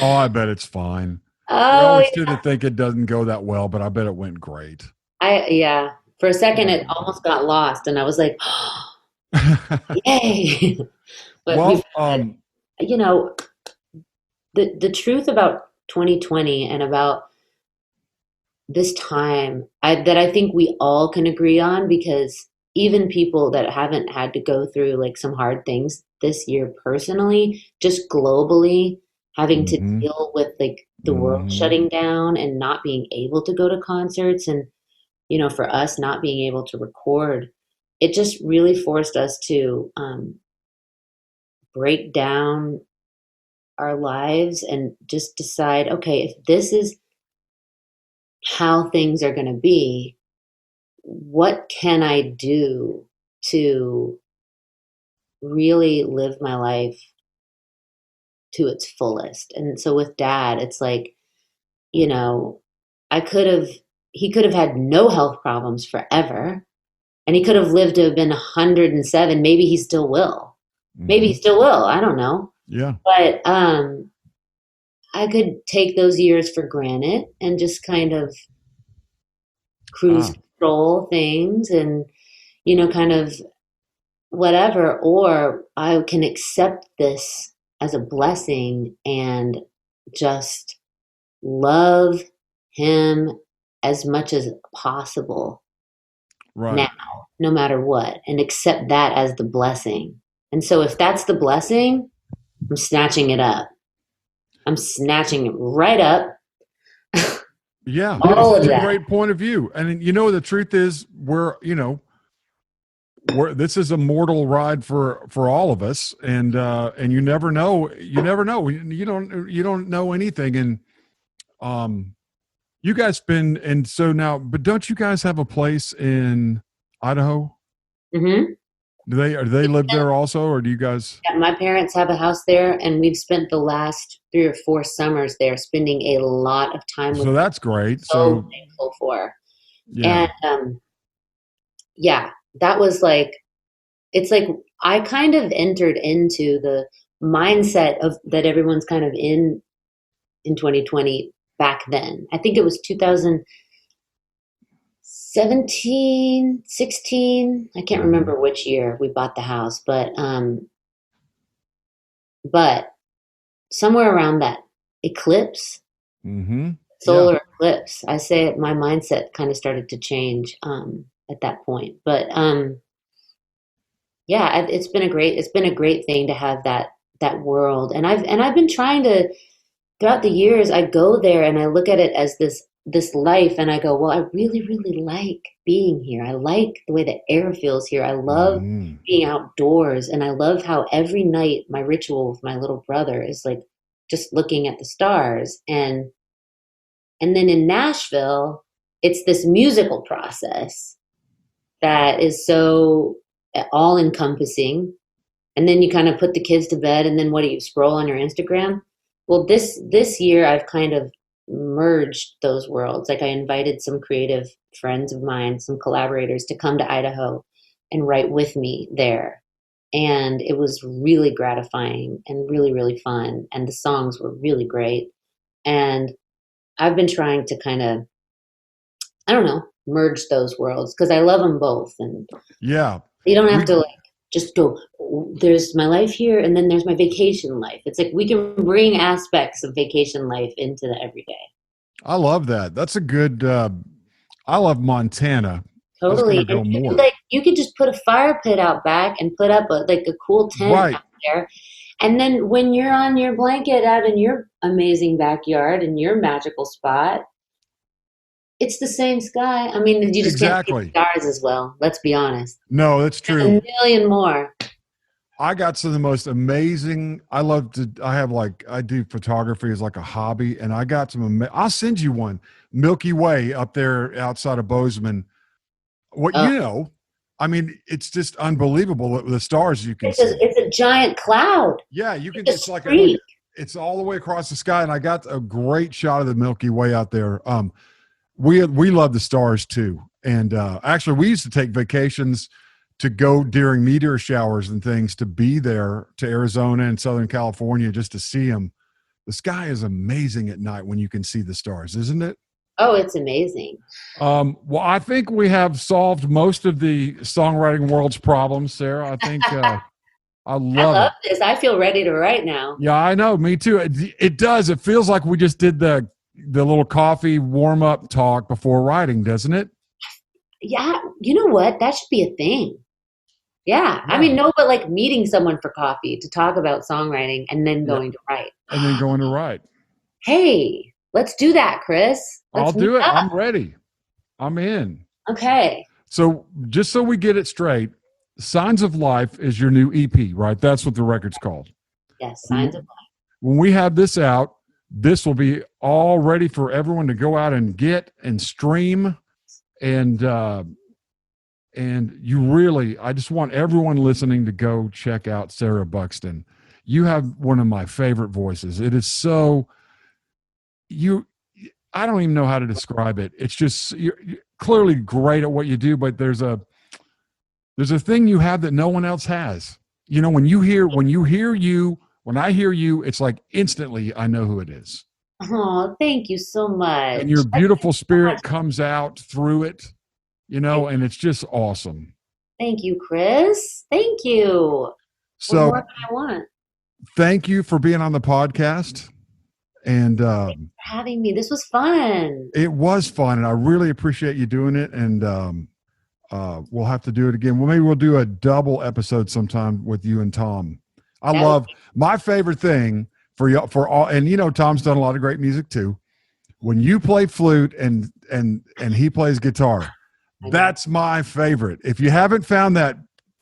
Oh, I bet it's fine. We Oh, always tend to think it doesn't go that well, but I bet it went great. yeah. For a second, it almost got lost, and I was like, "Yay!" But Well, you know, the truth about 2020 and about this time, that I think we all can agree on, because even people that haven't had to go through like some hard things this year personally, just globally, having to mhm, deal with like the world mhm, shutting down and not being able to go to concerts, and for us not being able to record, it just really forced us to break down our lives and just decide, okay, if this is how things are going to be, what can I do to really live my life to its fullest? And so with dad, it's like, you know, I could have, he could have had no health problems forever, and he could have lived to have been 107. Maybe he still will. Maybe he mhm. still will. I don't know. Yeah. But I could take those years for granted and just kind of cruise Ah, control things, and kind of whatever, or I can accept this as a blessing and just love him as much as possible now, right. no matter what, and accept that as the blessing. And so if that's the blessing, I'm snatching it up. I'm snatching it right up. Yeah, it's All such of a that. great point of view. And the truth is we're this is a mortal ride for all of us, and you never know. You never know. You don't know anything. And um you guys been and so now, but don't you guys have a place in Idaho? Hmm. Do they live there also, or do you guys? Yeah, my parents have a house there, and we've spent the last 3 or 4 summers there, spending a lot of time with So them. that's great. So So thankful for. yeah. And yeah, that was like, it's like I kind of entered into the mindset of that everyone's kind of in 2020 back then. I think it was 2017, 16. I can't Mhm. remember which year we bought the house, but somewhere around that eclipse, Mhm. Yeah. solar eclipse, I say my mindset kind of started to change at that point. But yeah, it's been a great thing to have that world, and I've been trying to throughout the years, I go there and I look at it as this life, and I go, well, I really, really like being here. I like the way the air feels here. I love being outdoors, and I love how every night my ritual with my little brother is like just looking at the stars. And then in Nashville, it's this musical process that is so all encompassing. And then you kind of put the kids to bed, and then what do you scroll on your Instagram? Well, this year I've kind of merged those worlds. Like I invited some creative friends of mine, some collaborators to come to Idaho and write with me there. And it was really gratifying and really, really fun. And the songs were really great. And I've been trying to kind of, I don't know, merge those worlds because I love them both. And Yeah. you don't have to like just go, there's my life here and then there's my vacation life. It's like we can bring aspects of vacation life into the everyday. I love that. That's a good, I love Montana. Totally. And you could just put a fire pit out back and put up a cool tent out there. And then when you're on your blanket out in your amazing backyard in your magical spot, it's the same sky. I mean, you just can't see the stars as well. Let's be honest. No, that's true. There's a million more. I got some of the most amazing. I do photography as like a hobby, and I got some. I'll send you one. Milky Way up there outside of Bozeman. I mean, it's just unbelievable the stars you can see. It's a giant cloud. Yeah, you can. It's like it's all the way across the sky, and I got a great shot of the Milky Way out there. We love the stars too, and actually, we used to take vacations to go during meteor showers and things to be there to Arizona and Southern California just to see them. The sky is amazing at night when you can see the stars, isn't it? Oh, it's amazing. Well, I think we have solved most of the songwriting world's problems, Sarah. I think I love this. I feel ready to write now. Yeah, I know. Me too. It does. It feels like we just did the little coffee warm-up talk before writing, doesn't it? Yeah. You know what? That should be a thing. Yeah. I mean, no, but like meeting someone for coffee to talk about songwriting and then going to write. And then going to write. Hey, let's do that, Chris. I'll do it. I'm ready. I'm in. Okay. So just so we get it straight, Signs of Life is your new EP, right? That's what the record's called. Yes, Signs of Life. When we have this out, this will be all ready for everyone to go out and get and stream. And you really, I just want everyone listening to go check out Sarah Buxton. You have one of my favorite voices. It is so, I don't even know how to describe it. It's just, you're clearly great at what you do, but there's a thing you have that no one else has. You know, when I hear you, it's like instantly I know who it is. Oh, thank you so much. And your beautiful spirit comes out through it, you know, and it's just awesome. Thank you, Chris. Thank you. So, what more can I want? Thank you for being on the podcast. And thanks for having me. This was fun. It was fun, and I really appreciate you doing it. And we'll have to do it again. Well, maybe we'll do a double episode sometime with you and Tom. My favorite thing for all, and you know, Tom's done a lot of great music too. When you play flute and he plays guitar, that's my favorite. If you haven't found that,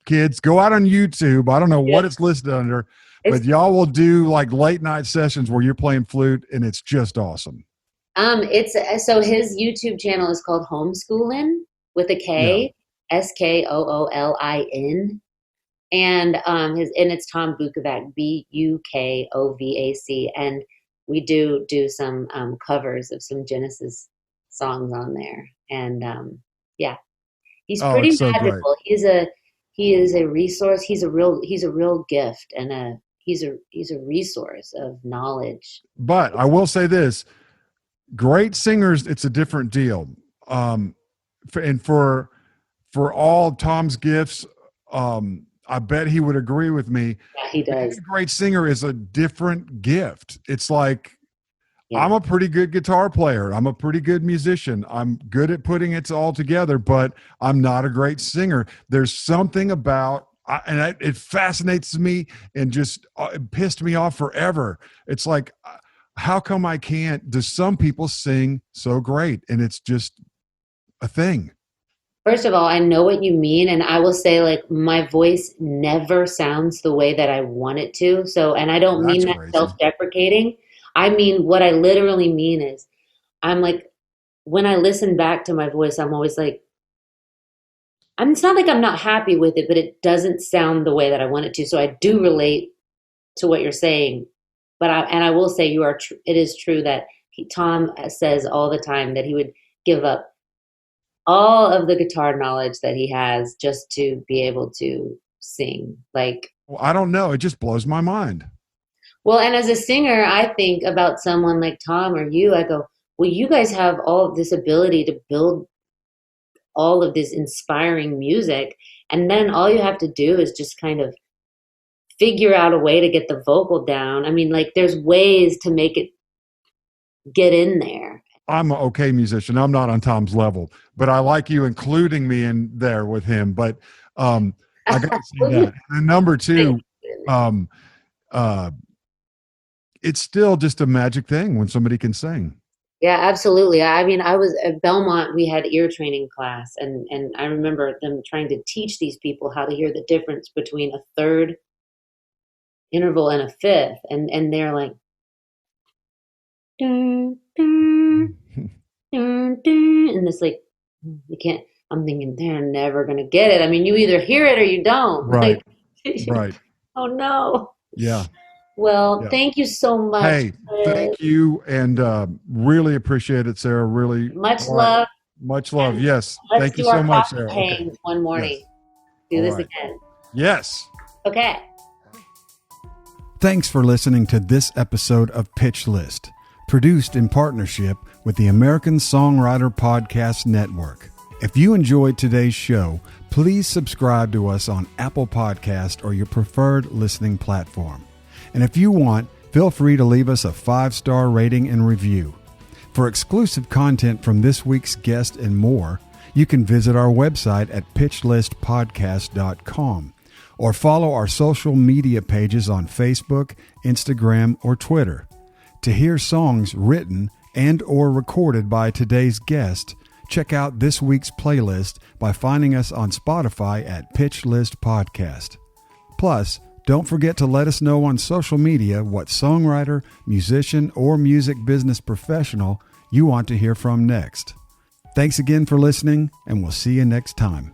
kids, go out on YouTube. I don't know what it's listed under, but y'all will do like late night sessions where you're playing flute, and it's just awesome. So his YouTube channel is called Homeschooling with a K, SKOOLIN. And it's Tom Bukovac, BUKOVAC, and we do some covers of some Genesis songs on there. And he's pretty magical. Great. He is a resource. He's a real gift, and he's a resource of knowledge. But I will say this: great singers, it's a different deal. And for all Tom's gifts, I bet he would agree with me. Yeah, he does. Being a great singer is a different gift. It's like, I'm a pretty good guitar player. I'm a pretty good musician. I'm good at putting it all together, but I'm not a great singer. There's something about, it fascinates me and just it pissed me off forever. It's like, how come I can't? Does some people sing so great and it's just a thing? First of all, I know what you mean, and I will say, like, my voice never sounds the way that I want it to. So, and I don't That's mean that crazy. self-deprecating. I mean, what I literally mean is, I'm like, when I listen back to my voice, I'm always like, it's not like I'm not happy with it, but it doesn't sound the way that I want it to. So I do relate to what you're saying. And I will say it is true that Tom says all the time that he would give up all of the guitar knowledge that he has just to be able to sing. Like, Well, I don't know. It just blows my mind. well, and as a singer, I think about someone like Tom or you. I go, well, you guys have all of this ability to build all of this inspiring music. And then all you have to do is just kind of figure out a way to get the vocal down. I mean, like, there's ways to make it get in there. I'm an okay musician. I'm not on Tom's level, but I like you including me in there with him. But I got to say that. And number two, um, uh, it's still just a magic thing when somebody can sing. Yeah, absolutely. I mean, I was at Belmont, we had ear training class, and I remember them trying to teach these people how to hear the difference between a third interval and a fifth. And they're like, dun, dun, dun, dun, and it's like, you can't, I'm thinking they're never going to get it. I mean, you either hear it or you don't. Right. Like, Right. oh no. Yeah. Well, Yeah. thank you so much. Hey, thank you. And really appreciate it, Sarah. Really. Much All right. love. Much love. Yes. Let's Thank you do our so much, coffee Sarah. hang Okay. one morning. Yes. Do All this right. again. Yes. Okay. Thanks for listening to this episode of Pitch List, produced in partnership with the American Songwriter Podcast Network. If you enjoyed today's show, please subscribe to us on Apple Podcast or your preferred listening platform. And if you want, feel free to leave us a 5-star rating and review. For exclusive content from this week's guest and more, you can visit our website at pitchlistpodcast.com or follow our social media pages on Facebook, Instagram, or Twitter. To hear songs written and or recorded by today's guest, check out this week's playlist by finding us on Spotify at Pitch List Podcast. Plus, don't forget to let us know on social media what songwriter, musician, or music business professional you want to hear from next. Thanks again for listening, and we'll see you next time.